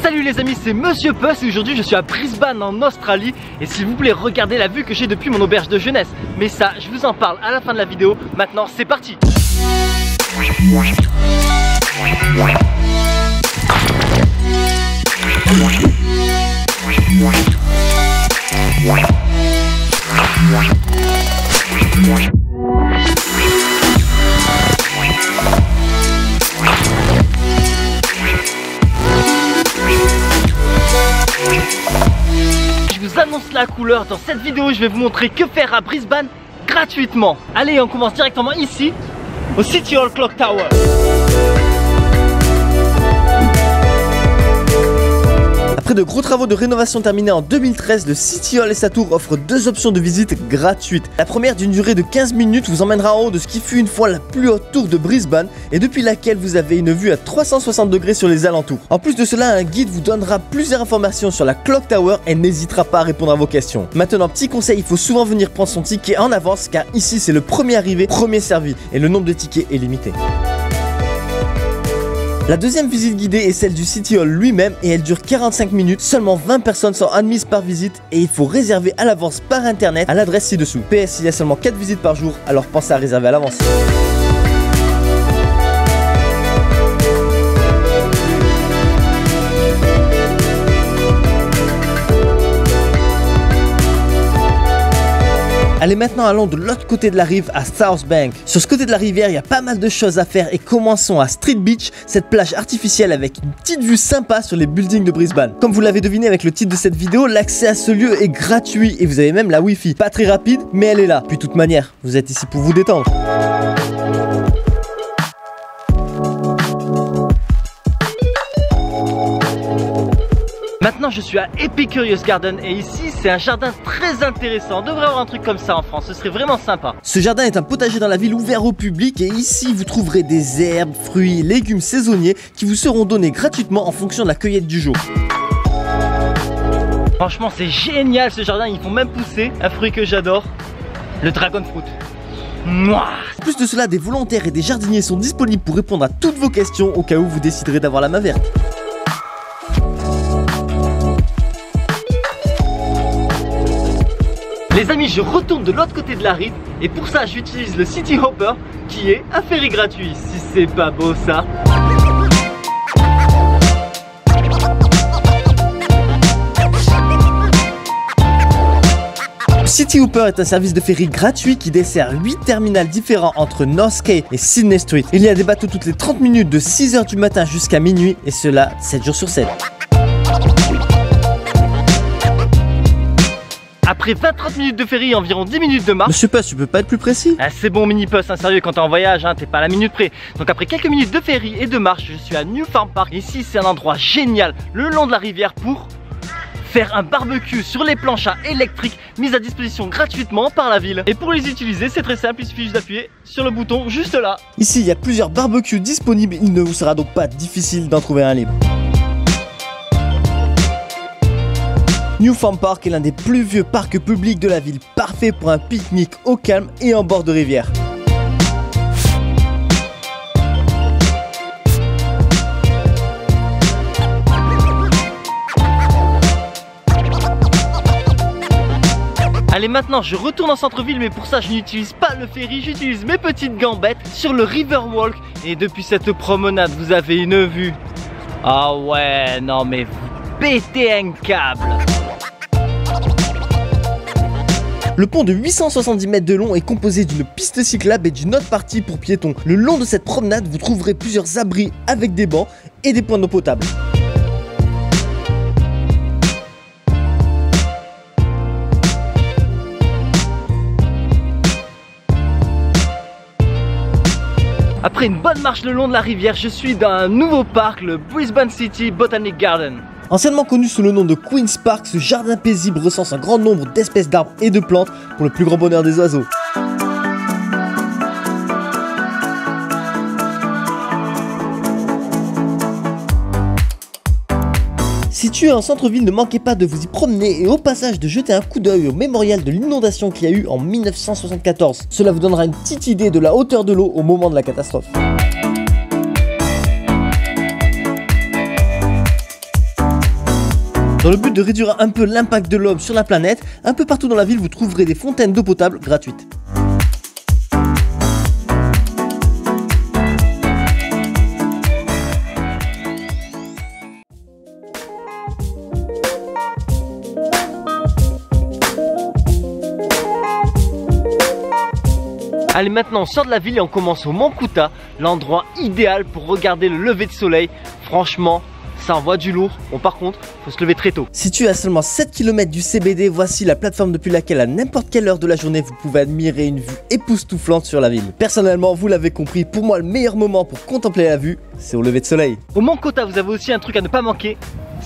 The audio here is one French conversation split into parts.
Salut les amis, c'est Monsieur Puss et aujourd'hui je suis à Brisbane en Australie. Et s'il vous plaît, regardez la vue que j'ai depuis mon auberge de jeunesse. Mais ça, je vous en parle à la fin de la vidéo. Maintenant, c'est parti. Je vous annonce la couleur. Dans cette vidéo, je vais vous montrer que faire à Brisbane gratuitement. Allez, on commence directement ici, au City Hall Clock Tower. Après de gros travaux de rénovation terminés en 2013, le City Hall et sa tour offrent deux options de visite gratuites. La première, d'une durée de 15 minutes, vous emmènera en haut de ce qui fut une fois la plus haute tour de Brisbane et depuis laquelle vous avez une vue à 360 degrés sur les alentours. En plus de cela, un guide vous donnera plusieurs informations sur la Clock Tower et n'hésitera pas à répondre à vos questions. Maintenant, petit conseil, il faut souvent venir prendre son ticket en avance car ici c'est le premier arrivé, premier servi et le nombre de tickets est limité. La deuxième visite guidée est celle du City Hall lui-même et elle dure 45 minutes. Seulement 20 personnes sont admises par visite et il faut réserver à l'avance par internet à l'adresse ci-dessous. PS, il y a seulement 4 visites par jour, alors pensez à réserver à l'avance. Allez, maintenant allons de l'autre côté de la rive à South Bank. Sur ce côté de la rivière, il y a pas mal de choses à faire et commençons à Street Beach, cette plage artificielle avec une petite vue sympa sur les buildings de Brisbane. Comme vous l'avez deviné avec le titre de cette vidéo, l'accès à ce lieu est gratuit et vous avez même la Wi-Fi. Pas très rapide, mais elle est là. Puis de toute manière, vous êtes ici pour vous détendre. Maintenant je suis à Epicurious Garden et ici c'est un jardin très intéressant. On devrait avoir un truc comme ça en France, ce serait vraiment sympa. Ce jardin est un potager dans la ville ouvert au public et ici vous trouverez des herbes, fruits, légumes saisonniers qui vous seront donnés gratuitement en fonction de la cueillette du jour. Franchement c'est génial ce jardin, ils font même pousser un fruit que j'adore, le dragon fruit. Mouah. En plus de cela, des volontaires et des jardiniers sont disponibles pour répondre à toutes vos questions au cas où vous déciderez d'avoir la main verte. Les amis, je retourne de l'autre côté de la rive et pour ça j'utilise le City Hopper qui est un ferry gratuit. Si c'est pas beau ça. City Hopper est un service de ferry gratuit qui dessert 8 terminals différents entre North Quay et Sydney Street. Il y a des bateaux toutes les 30 minutes de 6 h du matin jusqu'à minuit et cela 7 jours sur 7. Après 20-30 minutes de ferry et environ 10 minutes de marche. Monsieur Puss, tu peux pas être plus précis? Ah, c'est bon Mini Puss, hein, sérieux, quand t'es en voyage, hein, t'es pas à la minute près. Donc après quelques minutes de ferry et de marche, je suis à New Farm Park. Ici c'est un endroit génial, le long de la rivière pour faire un barbecue sur les planches à électrique mises à disposition gratuitement par la ville. Et pour les utiliser, c'est très simple, il suffit juste d'appuyer sur le bouton juste là. Ici il y a plusieurs barbecues disponibles, il ne vous sera donc pas difficile d'en trouver un libre. New Farm Park est l'un des plus vieux parcs publics de la ville, parfait pour un pique-nique au calme et en bord de rivière. Allez, maintenant je retourne en centre-ville, mais pour ça je n'utilise pas le ferry, j'utilise mes petites gambettes sur le Riverwalk. Et depuis cette promenade vous avez une vue. Ah ouais, non mais vous pétez un câble. Le pont de 870 mètres de long est composé d'une piste cyclable et d'une autre partie pour piétons. Le long de cette promenade, vous trouverez plusieurs abris avec des bancs et des points d'eau potable. Après une bonne marche le long de la rivière, je suis dans un nouveau parc, le Brisbane City Botanic Garden. Anciennement connu sous le nom de Queen's Park, ce jardin paisible recense un grand nombre d'espèces d'arbres et de plantes pour le plus grand bonheur des oiseaux. Situé en centre-ville, ne manquez pas de vous y promener et au passage de jeter un coup d'œil au mémorial de l'inondation qu'il y a eu en 1974. Cela vous donnera une petite idée de la hauteur de l'eau au moment de la catastrophe. Dans le but de réduire un peu l'impact de l'homme sur la planète, un peu partout dans la ville vous trouverez des fontaines d'eau potable gratuites. Allez, maintenant on sort de la ville et on commence au Mont Kuta, l'endroit idéal pour regarder le lever de soleil. Franchement, ça envoie du lourd. Bon, par contre, faut se lever très tôt. Situé à seulement 7 km du CBD, voici la plateforme depuis laquelle à n'importe quelle heure de la journée vous pouvez admirer une vue époustouflante sur la ville. Personnellement, vous l'avez compris, pour moi le meilleur moment pour contempler la vue, c'est au lever de soleil. Au Mont Kuta, vous avez aussi un truc à ne pas manquer.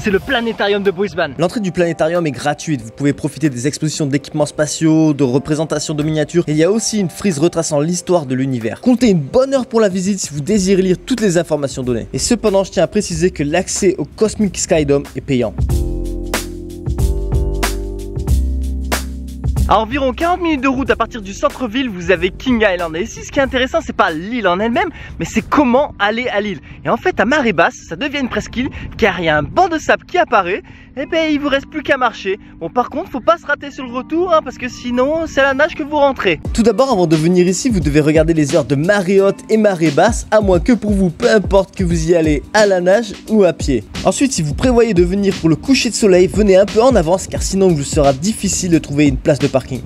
C'est le planétarium de Brisbane. L'entrée du planétarium est gratuite, vous pouvez profiter des expositions d'équipements spatiaux, de représentations de miniatures, et il y a aussi une frise retraçant l'histoire de l'univers. Comptez une bonne heure pour la visite si vous désirez lire toutes les informations données. Et cependant, je tiens à préciser que l'accès au Cosmic Skydome est payant. À environ 40 minutes de route à partir du centre-ville, vous avez King Island. Et ici, ce qui est intéressant, c'est pas l'île en elle-même, mais c'est comment aller à l'île. Et en fait, à marée basse, ça devient une presqu'île, car il y a un banc de sable qui apparaît. Et ben, il vous reste plus qu'à marcher. Bon, par contre, faut pas se rater sur le retour, hein, parce que sinon, c'est à la nage que vous rentrez. Tout d'abord, avant de venir ici, vous devez regarder les heures de marée haute et marée basse, à moins que pour vous, peu importe que vous y allez à la nage ou à pied. Ensuite, si vous prévoyez de venir pour le coucher de soleil, venez un peu en avance, car sinon, il vous sera difficile de trouver une place de parking.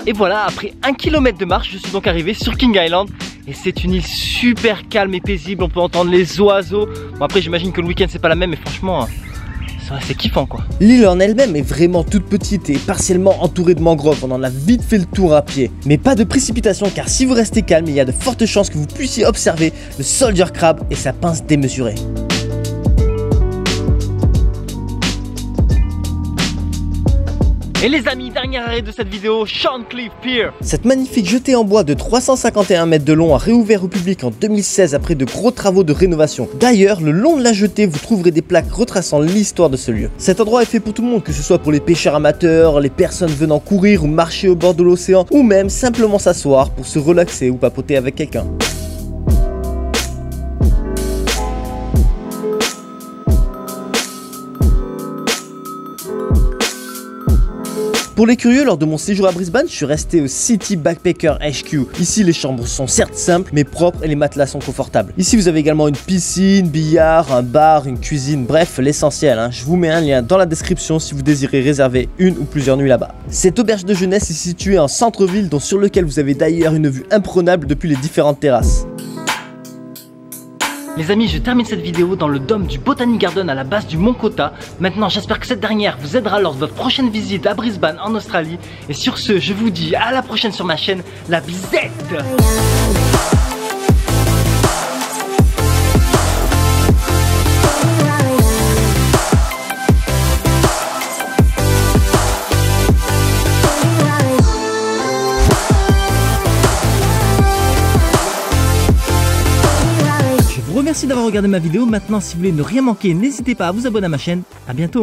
Et voilà, après 1 km de marche, je suis donc arrivé sur King Island. Et c'est une île super calme et paisible, on peut entendre les oiseaux. Bon, après j'imagine que le week-end c'est pas la même, mais franchement, c'est kiffant quoi. L'île en elle-même est vraiment toute petite et partiellement entourée de mangroves, on en a vite fait le tour à pied. Mais pas de précipitation, car si vous restez calme, il y a de fortes chances que vous puissiez observer le Soldier Crab et sa pince démesurée. Et les amis, dernier arrêt de cette vidéo, Shankliffe Pier. Cette magnifique jetée en bois de 351 mètres de long a réouvert au public en 2016 après de gros travaux de rénovation. D'ailleurs, le long de la jetée, vous trouverez des plaques retraçant l'histoire de ce lieu. Cet endroit est fait pour tout le monde, que ce soit pour les pêcheurs amateurs, les personnes venant courir ou marcher au bord de l'océan, ou même simplement s'asseoir pour se relaxer ou papoter avec quelqu'un. Pour les curieux, lors de mon séjour à Brisbane, je suis resté au City Backpacker HQ. Ici, les chambres sont certes simples, mais propres et les matelas sont confortables. Ici, vous avez également une piscine, billard, un bar, une cuisine, bref, l'essentiel. Je vous mets un lien dans la description si vous désirez réserver une ou plusieurs nuits là-bas. Cette auberge de jeunesse est située en centre-ville, sur lequel vous avez d'ailleurs une vue imprenable depuis les différentes terrasses. Les amis, je termine cette vidéo dans le dôme du Botanic Garden à la base du Mont Kuta. Maintenant, j'espère que cette dernière vous aidera lors de votre prochaine visite à Brisbane en Australie. Et sur ce, je vous dis à la prochaine sur ma chaîne, la bisette. Merci d'avoir regardé ma vidéo. Maintenant, si vous voulez ne rien manquer, n'hésitez pas à vous abonner à ma chaîne. À bientôt.